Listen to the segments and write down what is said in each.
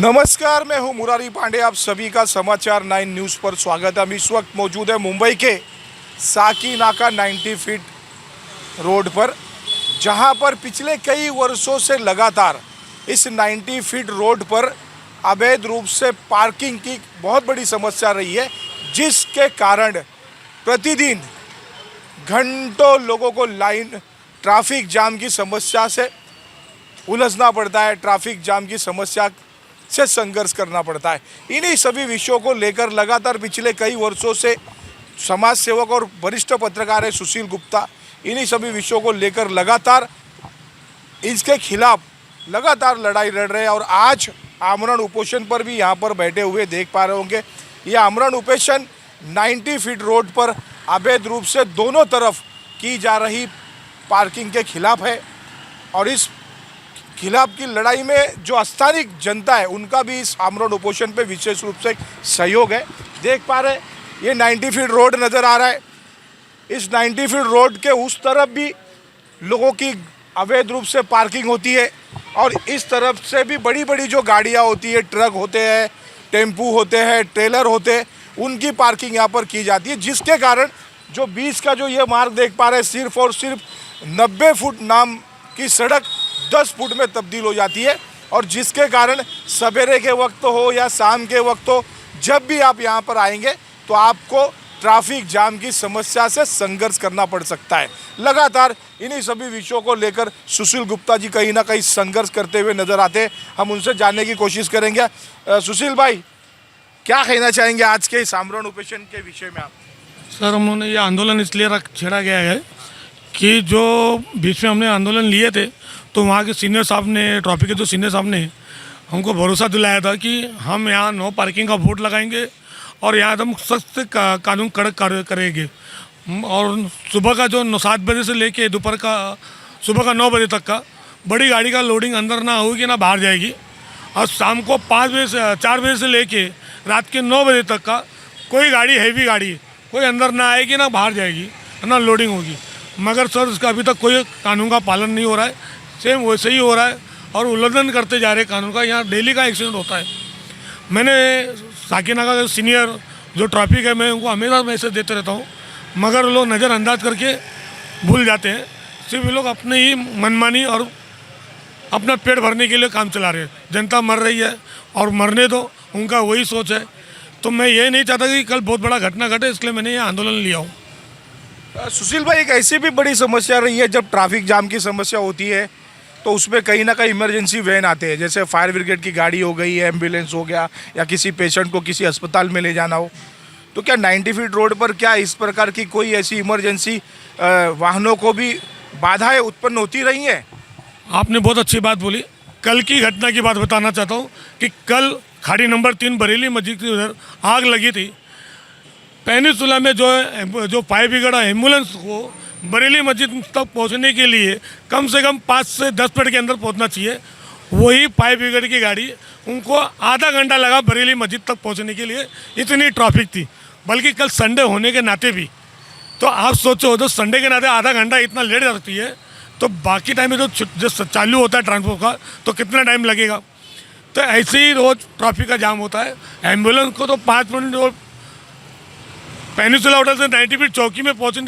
नमस्कार, मैं हूं मुरारी पांडे। आप सभी का समाचार 9 न्यूज़ पर स्वागत है। हम इस वक्त मौजूद है मुंबई के साकीनाका 90 फीट रोड पर, जहां पर पिछले कई वर्षों से लगातार इस 90 फीट रोड पर अवैध रूप से पार्किंग की बहुत बड़ी समस्या रही है, जिसके कारण प्रतिदिन घंटों लोगों को ट्रैफिक जाम की समस्या से उलझना पड़ता है, ट्रैफिक जाम की समस्या से संघर्ष करना पड़ता है। इन्हीं सभी विषयों को लेकर लगातार पिछले कई वर्षों से समाज सेवक और वरिष्ठ पत्रकार है सुशील गुप्ता, इन्हीं सभी विषयों को लेकर लगातार इसके खिलाफ लगातार लड़ाई लड़ रहे हैं। और आज आमरण उपोषण पर भी यहाँ पर बैठे हुए देख पा रहे होंगे। ये आमरण उपोषण 90 फीट रोड पर अवैध रूप से दोनों तरफ की जा रही पार्किंग के खिलाफ है। और इस खिलाफ की लड़ाई में जो स्थानिक जनता है, उनका भी इस आमरण उपोषण पे विशेष रूप से सहयोग है। देख पा रहे ये 90 फीट रोड नज़र आ रहा है। इस 90 फीट रोड के उस तरफ भी लोगों की अवैध रूप से पार्किंग होती है, और इस तरफ से भी बड़ी बड़ी जो गाड़ियाँ होती है, ट्रक होते हैं, टेम्पू होते हैं, ट्रेलर होते हैं, उनकी पार्किंग यहाँ पर की जाती है। जिसके कारण जो बीच का जो ये मार्ग देख पा रहे हैं, सिर्फ और सिर्फ 90 फुट नाम की सड़क 10 फुट में तब्दील हो जाती है। और जिसके कारण सवेरे के वक्त हो या शाम के वक्त हो, जब भी आप यहाँ पर आएंगे तो आपको ट्रैफिक जाम की समस्या से संघर्ष करना पड़ सकता है। लगातार इन्हीं सभी विषयों को लेकर सुशील गुप्ता जी कहीं ना कहीं संघर्ष करते हुए नजर आते हैं। हम उनसे जानने की कोशिश करेंगे। सुशील भाई, क्या कहना चाहेंगे आज के इस आमरण उपोषण के विषय में आप? सर, हमने ये आंदोलन इसलिए छेड़ा गया है कि जो बीच में हमने आंदोलन लिए थे, तो वहाँ के सीनियर साहब ने, ट्रैफिक के जो सीनियर साहब ने हमको भरोसा दिलाया था कि हम यहाँ नो पार्किंग का बोर्ड लगाएंगे और यहाँ हम सख्त कानून कड़क करेंगे। और सुबह का जो 7 बजे से लेके दोपहर का सुबह का 9 बजे तक का बड़ी गाड़ी का लोडिंग अंदर ना होगी ना बाहर जाएगी। और शाम को 4 बजे से लेके रात के 9 बजे तक का कोई गाड़ी, हैवी गाड़ी कोई अंदर ना आएगी ना बाहर जाएगी, ना लोडिंग होगी। मगर सर, इसका अभी तक कोई कानून का पालन नहीं हो रहा है। सेम वैसे ही हो रहा है और उल्लंघन करते जा रहे कानून का। यहाँ डेली का एक्सीडेंट होता है। मैंने साकीनाका का सीनियर जो ट्रैफिक है, मैं उनको हमेशा मैसेज देते रहता हूँ, मगर लोग नज़रअंदाज करके भूल जाते हैं। सिर्फ ये लोग अपने ही मनमानी और अपना पेट भरने के लिए काम चला रहे हैं। जनता मर रही है और मरने दो, उनका वही सोच है। तो मैं ये नहीं चाहता कि कल बहुत बड़ा घटना घटे, इसलिए मैंने ये आंदोलन लिया हूँ। सुशील भाई, एक ऐसी भी बड़ी समस्या रही है, जब ट्रैफिक जाम की समस्या होती है तो उसमें कहीं ना कहीं इमरजेंसी वैन आते हैं, जैसे फायर ब्रिगेड की गाड़ी हो गई, एम्बुलेंस हो गया, या किसी पेशेंट को किसी अस्पताल में ले जाना हो। तो क्या 90 फीट रोड पर क्या इस प्रकार की कोई ऐसी इमरजेंसी वाहनों को भी बाधाएं उत्पन्न होती रही हैं? आपने बहुत अच्छी बात बोली। कल की घटना की बात बताना चाहता हूँ कि कल खाड़ी नंबर 3 बरेली मस्जिद की उधर आग लगी थी। पेनिसुला में जो फायर ब्रिगेड एम्बुलेंस को बरेली मस्जिद तक पहुंचने के लिए कम से कम 5 से 10 मिनट के अंदर पहुंचना चाहिए, वही फायर ब्रिगेड की गाड़ी उनको आधा घंटा लगा बरेली मस्जिद तक पहुंचने के लिए। इतनी ट्रैफिक थी, बल्कि कल संडे होने के नाते भी। तो आप सोचो, तो संडे के नाते आधा घंटा इतना लेट लगती है, तो बाकी टाइम में जो चालू होता है ट्रांसपोर्ट का, तो कितना टाइम लगेगा। तो ऐसे ही रोज़ ट्रैफिक का जाम होता है। एम्बुलेंस को तो 5 मिनट, और पेनिसुला होटल से 90 फीट चौकी में पहुँचते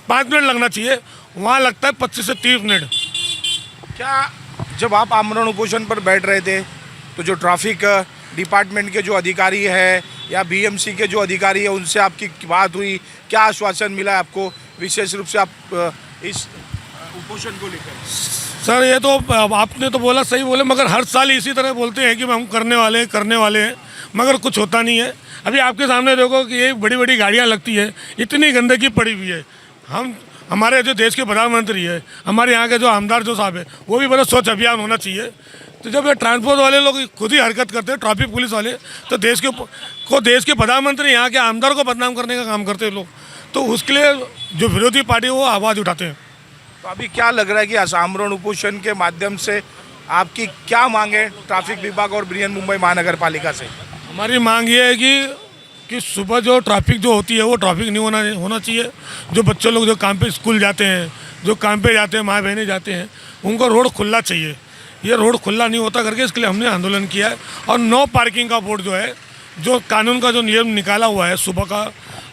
5 मिनट लगना चाहिए, वहाँ लगता है 25 से 30 मिनट। क्या जब आप आमरण उपोषण पर बैठ रहे थे, तो जो ट्रैफिक डिपार्टमेंट के जो अधिकारी है या बीएमसी के जो अधिकारी है, उनसे आपकी बात हुई? क्या आश्वासन मिला आपको, विशेष रूप से आप इस उपोषण को लेकर? सर, ये तो आपने तो बोला, सही बोले, मगर हर साल इसी तरह बोलते हैं कि हम करने वाले हैं, मगर कुछ होता नहीं है। अभी आपके सामने देखो कि ये बड़ी बड़ी गाड़ियाँ लगती है, इतनी गंदगी पड़ी हुई है। हमारे जो देश के प्रधानमंत्री है, हमारे यहाँ के जो आमदार जो साहब है, वो भी बड़ा स्वच्छ अभियान होना चाहिए। तो जब ये ट्रांसपोर्ट वाले लोग खुद ही हरकत करते हैं, ट्रैफिक पुलिस वाले, तो देश के प्रधानमंत्री यहाँ के आमदार को बदनाम करने का काम करते हैं लोग। तो उसके लिए जो विरोधी पार्टी है वो आवाज़ उठाते हैं। तो अभी क्या लग रहा है कि आमरण उपोषण के माध्यम से आपकी क्या मांग है ट्रैफिक विभाग और बृहन मुंबई महानगर पालिका से? हमारी मांग ये है कि सुबह जो ट्रैफिक जो होती है वो ट्रैफिक नहीं होना चाहिए। जो बच्चे लोग जो काम पे स्कूल जाते हैं, जो काम पे जाते हैं, माँ बहनें जाते हैं, उनको रोड खुला चाहिए। ये रोड खुला नहीं होता करके इसके लिए हमने आंदोलन किया है। और नो पार्किंग का बोर्ड जो है, जो कानून का जो नियम निकाला हुआ है, सुबह का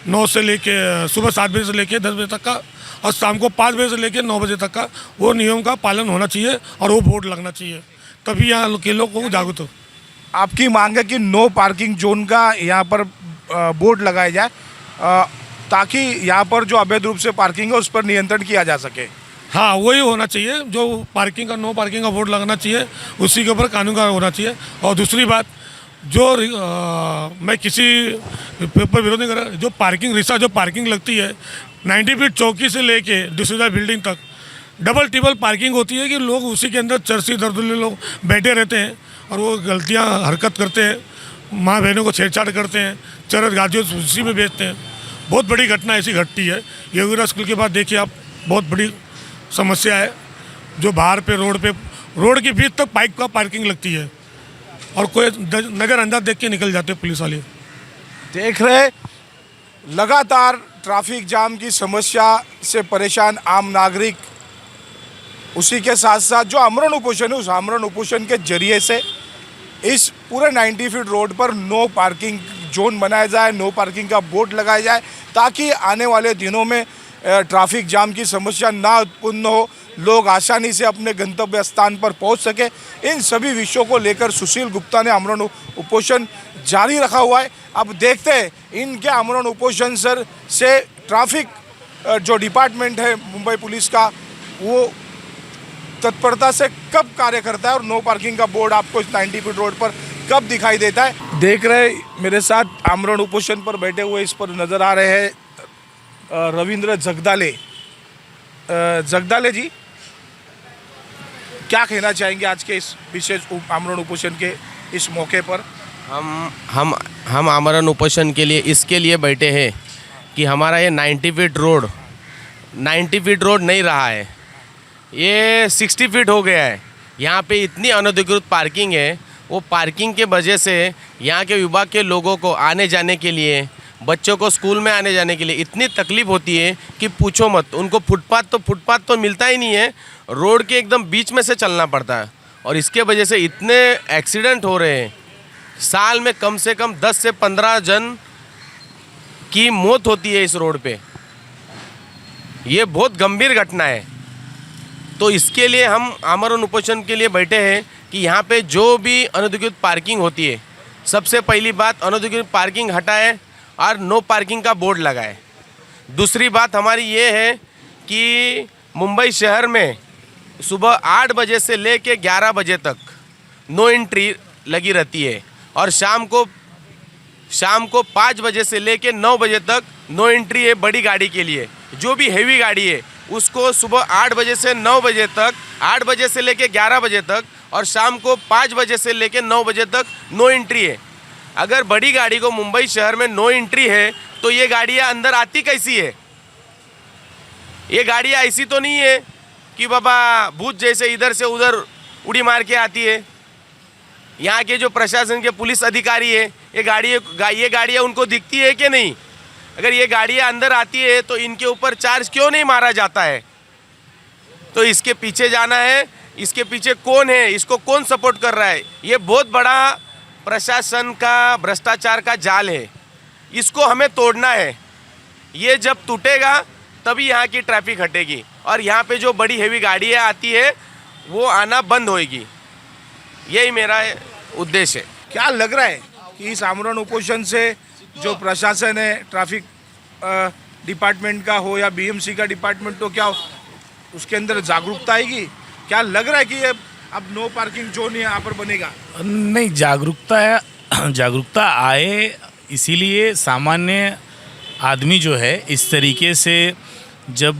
9 से लेके सुबह 7 बजे से लेके 10 बजे तक का और शाम को 5 बजे से लेके 9 बजे तक का, वो नियम का पालन होना चाहिए और वो बोर्ड लगना चाहिए, तभी यहाँ के लोगों को जागरूक हो। आपकी मांग है कि नो पार्किंग जोन का यहाँ पर बोर्ड लगाया जाए ताकि यहाँ पर जो अवैध रूप से पार्किंग है उस पर नियंत्रण किया जा सके। हाँ, वही होना चाहिए, जो पार्किंग का नो पार्किंग का बोर्ड लगना चाहिए, उसी के ऊपर कानून का होना चाहिए। और दूसरी बात, जो मैं किसी पर विरोध नहीं कर रहा, जो पार्किंग रिक्शा जो पार्किंग लगती है 90 फीट चौकी से लेके डिस्ट्रिक्ट बिल्डिंग तक डबल ट्रिपल पार्किंग होती है कि लोग उसी के अंदर चरसी दर्दुल्ले लोग बैठे रहते हैं और वो गलतियाँ हरकत करते हैं, माँ बहनों को छेड़छाड़ करते हैं, चरस गाजियों उसी में बेचते हैं। बहुत बड़ी घटना ऐसी घटती है। योगीराज स्कूल के बाद देखिए आप, बहुत बड़ी समस्या है, जो बाहर पे रोड के बीच तक बाइक का पार्किंग लगती है और कोई नज़रअंदाज देख के निकल जाते हैं पुलिस वाले। देख रहे लगातार ट्रैफिक जाम की समस्या से परेशान आम नागरिक, उसी के साथ साथ जो आमरण उपोषण है, उस आमरण उपोषण के जरिए से इस पूरे 90 फीट रोड पर नो पार्किंग जोन बनाया जाए, नो पार्किंग का बोर्ड लगाया जाए, ताकि आने वाले दिनों में ट्रैफिक जाम की समस्या ना उत्पन्न हो, लोग आसानी से अपने गंतव्य स्थान पर पहुंच सके। इन सभी विषयों को लेकर सुशील गुप्ता ने आमरण उपोषण जारी रखा हुआ है। अब देखते हैं इनके आमरण उपोषण से ट्रैफिक जो डिपार्टमेंट है मुंबई पुलिस का, वो तत्परता से कब कार्य करता है और नो पार्किंग का बोर्ड आपको इस 90 फीट रोड पर कब दिखाई देता है। देख रहे मेरे साथ आमरण उपोषण पर बैठे हुए इस पर नज़र आ रहे हैं रविंद्र जगदाले। जगदाले जी, क्या कहना चाहेंगे आज के इस विशेष आमरण उपोषण के इस मौके पर। हम आमरण उपोषण के लिए इसके लिए बैठे हैं कि हमारा ये 90 फीट रोड नहीं रहा है, ये 60 फीट हो गया है। यहाँ पे इतनी अनधिकृत पार्किंग है, वो पार्किंग के वजह से यहाँ के विभाग के लोगों को आने जाने के लिए, बच्चों को स्कूल में आने जाने के लिए इतनी तकलीफ होती है कि पूछो मत। उनको फुटपाथ तो मिलता ही नहीं है, रोड के एकदम बीच में से चलना पड़ता है और इसके वजह से इतने एक्सीडेंट हो रहे हैं। साल में कम से कम 10 से 15 जन की मौत होती है इस रोड पे। ये बहुत गंभीर घटना है। तो इसके लिए हम आमरण उपोषण के लिए बैठे हैं कि यहाँ पे जो भी अनधिकृत पार्किंग होती है, सबसे पहली बात अनधिकृत पार्किंग हटाए और नो पार्किंग का बोर्ड लगाए। दूसरी बात हमारी ये है कि मुंबई शहर में सुबह 8 बजे से लेके 11 बजे तक नो एंट्री लगी रहती है और शाम को 5 बजे से लेके 9 बजे तक नो एंट्री है बड़ी गाड़ी के लिए। जो भी हेवी गाड़ी है उसको सुबह 8 बजे से 9 बजे तक, 8 बजे से लेके 11 बजे तक और शाम को 5 बजे से लेके 9 बजे तक नो एंट्री है। अगर बड़ी गाड़ी को मुंबई शहर में नो एंट्री है तो ये गाड़ियाँ अंदर आती कैसी है। ये गाड़ियाँ ऐसी तो नहीं है कि बाबा भूत जैसे इधर से उधर उड़ी मार के आती है। यहाँ के जो प्रशासन के पुलिस अधिकारी है, ये गाड़ियाँ उनको दिखती है कि नहीं। अगर ये गाड़ियाँ अंदर आती है तो इनके ऊपर चार्ज क्यों नहीं मारा जाता है। तो इसके पीछे जाना है, इसके पीछे कौन है, इसको कौन सपोर्ट कर रहा है। ये बहुत बड़ा प्रशासन का भ्रष्टाचार का जाल है, इसको हमें तोड़ना है। ये जब टूटेगा तभी यहाँ की ट्रैफिक हटेगी और यहाँ पे जो बड़ी हेवी गाड़ियाँ आती है वो आना बंद होएगी। यही मेरा उद्देश्य है। क्या लग रहा है कि इस आमरण उपोषण से जो प्रशासन है, ट्रैफिक डिपार्टमेंट का हो या बीएमसी का डिपार्टमेंट हो, क्या उसके अंदर जागरूकता आएगी। क्या लग रहा है कि ये अब नो पार्किंग जोन यहाँ पर बनेगा? नहीं, जागरूकता आए, इसीलिए सामान्य आदमी जो है इस तरीके से जब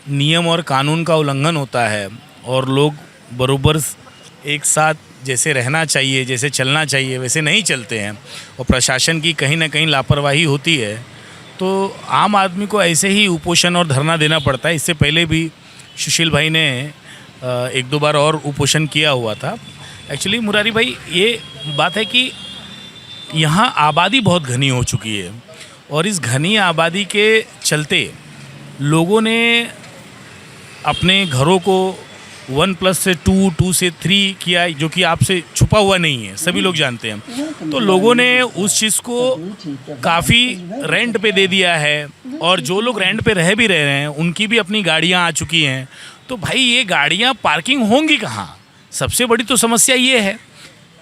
नियम और कानून का उल्लंघन होता है और लोग बरोबर एक साथ जैसे रहना चाहिए, जैसे चलना चाहिए वैसे नहीं चलते हैं और प्रशासन की कहीं ना कहीं लापरवाही होती है, तो आम आदमी को ऐसे ही उपोषण और धरना देना पड़ता है। इससे पहले भी सुशील भाई ने 1-2 बार और उपोषण किया हुआ था। एक्चुअली मुरारी भाई, ये बात है कि यहाँ आबादी बहुत घनी हो चुकी है और इस घनी आबादी के चलते लोगों ने अपने घरों को 1+ से 2, 2 से 3 किया, जो कि आपसे छुपा हुआ नहीं है, सभी लोग जानते हैं। तो लोगों ने उस चीज़ को काफ़ी रेंट पे दे दिया है, और जो लोग रेंट पे रह भी रहे हैं उनकी भी अपनी गाड़ियां आ चुकी हैं। तो भाई ये गाड़ियां पार्किंग होंगी कहाँ? सबसे बड़ी तो समस्या ये है।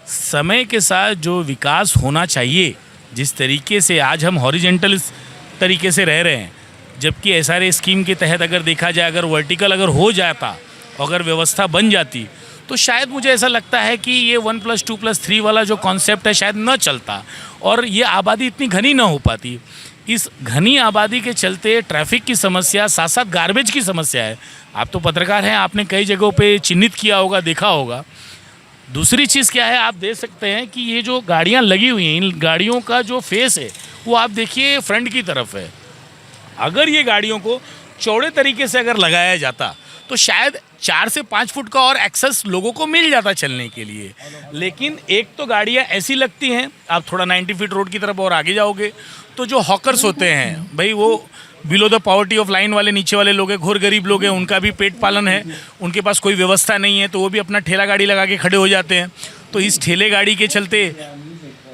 समय के साथ जो विकास होना चाहिए, जिस तरीके से आज हम हॉरिजेंटल तरीके से रह रहे हैं, जबकि SRA स्कीम के तहत अगर देखा जाए, अगर वर्टिकल अगर हो जाता, अगर व्यवस्था बन जाती, तो शायद मुझे ऐसा लगता है कि ये 1+, 2+3 वाला जो कॉन्सेप्ट है शायद न चलता, और ये आबादी इतनी घनी ना हो पाती। इस घनी आबादी के चलते ट्रैफिक की समस्या, साथ साथ गार्बेज की समस्या है। आप तो पत्रकार हैं, आपने कई जगहों पे चिन्हित किया होगा, देखा होगा। दूसरी चीज़ क्या है, आप देख सकते हैं कि ये जो गाड़ियाँ लगी हुई हैं, इन गाड़ियों का जो फेस है वो आप देखिए फ्रंट की तरफ है। अगर ये गाड़ियों को चौड़े तरीके से अगर लगाया जाता तो शायद 4 से 5 फुट का और एक्सेस लोगों को मिल जाता चलने के लिए। लेकिन एक तो गाड़ियाँ ऐसी लगती हैं, आप थोड़ा 90 फीट रोड की तरफ और आगे जाओगे तो जो हॉकर्स होते हैं, भाई वो below the poverty of line वाले नीचे वाले लोग हैं, घोर गरीब लोग हैं, उनका भी पेट पालन है, उनके पास कोई व्यवस्था नहीं है, तो वो भी अपना ठेला गाड़ी लगा के खड़े हो जाते हैं। तो इस ठेले गाड़ी के चलते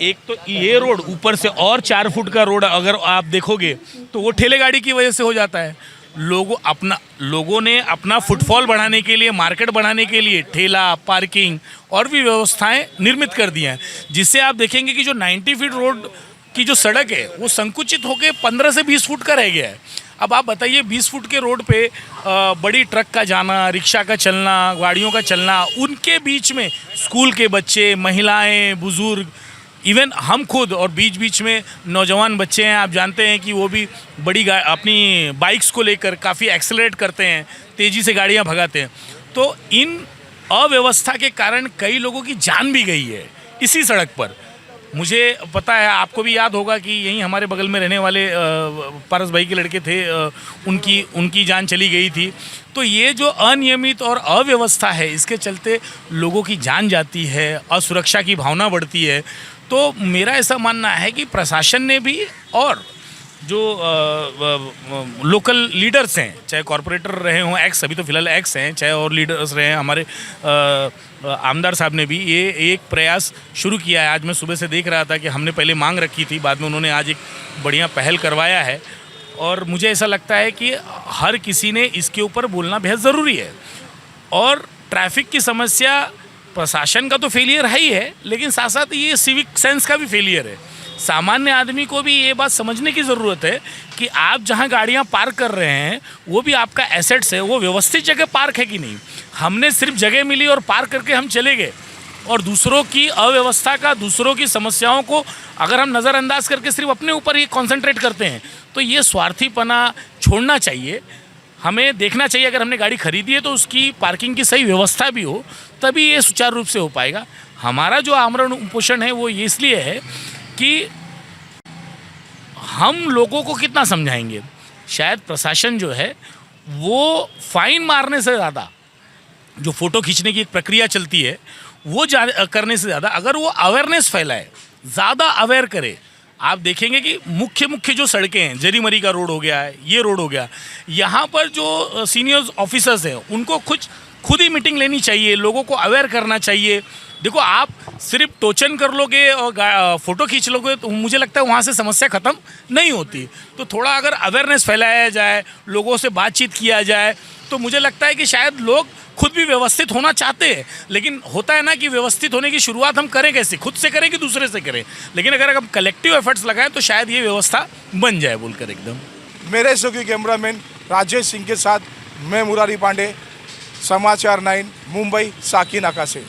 एक तो ये रोड, ऊपर से और 4 फुट का रोड अगर आप देखोगे तो वो ठेले गाड़ी की वजह से हो जाता है। लोगों ने अपना फुटफॉल बढ़ाने के लिए, मार्केट बढ़ाने के लिए ठेला, पार्किंग और भी व्यवस्थाएं निर्मित कर दी हैं, जिससे आप देखेंगे कि जो 90 फीट रोड की जो सड़क है वो संकुचित होकर 15 से 20 फुट का रह गया है। अब आप बताइए 20 फुट के रोड पे बड़ी ट्रक का जाना, रिक्शा का चलना, गाड़ियों का चलना, उनके बीच में स्कूल के बच्चे, महिलाएं, बुजुर्ग, इवन हम खुद, और बीच बीच में नौजवान बच्चे हैं, आप जानते हैं कि वो भी अपनी बाइक्स को लेकर काफ़ी एक्सेलरेट करते हैं, तेज़ी से गाड़ियां भगाते हैं। तो इन अव्यवस्था के कारण कई लोगों की जान भी गई है इसी सड़क पर। मुझे पता है, आपको भी याद होगा कि यहीं हमारे बगल में रहने वाले पारस भाई के लड़के थे, उनकी जान चली गई थी। तो ये जो अनियमित और अव्यवस्था है, इसके चलते लोगों की जान जाती है, असुरक्षा की भावना बढ़ती है। तो मेरा ऐसा मानना है कि प्रशासन ने भी, और जो लोकल लीडर्स हैं, चाहे कॉरपोरेटर रहे हों, एक्स, अभी तो फिलहाल एक्स हैं, चाहे और लीडर्स रहे हैं, हमारे आमदार साहब ने भी ये एक प्रयास शुरू किया है। आज मैं सुबह से देख रहा था कि हमने पहले मांग रखी थी, बाद में उन्होंने आज एक बढ़िया पहल करवाया है, और मुझे ऐसा लगता है कि हर किसी ने इसके ऊपर बोलना बेहद ज़रूरी है। और ट्रैफिक की समस्या प्रशासन का तो फेलियर है ही है, लेकिन साथ साथ ये सिविक सेंस का भी फेलियर है। सामान्य आदमी को भी ये बात समझने की ज़रूरत है कि आप जहाँ गाड़ियाँ पार्क कर रहे हैं वो भी आपका एसेट्स है, वो व्यवस्थित जगह पार्क है कि नहीं। हमने सिर्फ जगह मिली और पार्क करके हम चले गए, और दूसरों की अव्यवस्था का, दूसरों की समस्याओं को अगर हम नज़रअंदाज करके सिर्फ अपने ऊपर ही कॉन्सेंट्रेट करते हैं, तो ये स्वार्थीपना छोड़ना चाहिए। हमें देखना चाहिए, अगर हमने गाड़ी खरीदी है तो उसकी पार्किंग की सही व्यवस्था भी हो, तभी ये सुचारू रूप से हो पाएगा। हमारा जो आमरण उपोषण है वो ये इसलिए है कि हम लोगों को कितना समझाएंगे। शायद प्रशासन जो है वो फाइन मारने से ज़्यादा, जो फ़ोटो खींचने की एक प्रक्रिया चलती है वो करने से ज़्यादा, अगर वो अवेयरनेस फैलाए, ज़्यादा अवेयर करे। आप देखेंगे कि मुख्य जो सड़कें हैं, जरीमरी का रोड हो गया है, ये रोड हो गया, यहाँ पर जो सीनियर ऑफिसर्स हैं उनको खुद ही मीटिंग लेनी चाहिए, लोगों को अवेयर करना चाहिए। देखो, आप सिर्फ टोचन कर लोगे और फ़ोटो खींच लोगे तो मुझे लगता है वहाँ से समस्या ख़त्म नहीं होती। तो थोड़ा अगर अवेयरनेस फैलाया जाए, लोगों से बातचीत किया जाए, तो मुझे लगता है कि शायद लोग खुद भी व्यवस्थित होना चाहते हैं। लेकिन होता है ना कि व्यवस्थित होने की शुरुआत हम करें कैसे, खुद से करें कि दूसरे से करें। लेकिन अगर हम कलेक्टिव एफर्ट्स लगाएं तो शायद ये व्यवस्था बन जाए बोलकर एकदम। मेरे सहयोगी कैमरामैन राजेश सिंह के साथ मैं मुरारी पांडे, समाचार 9 मुंबई साकी नाका से।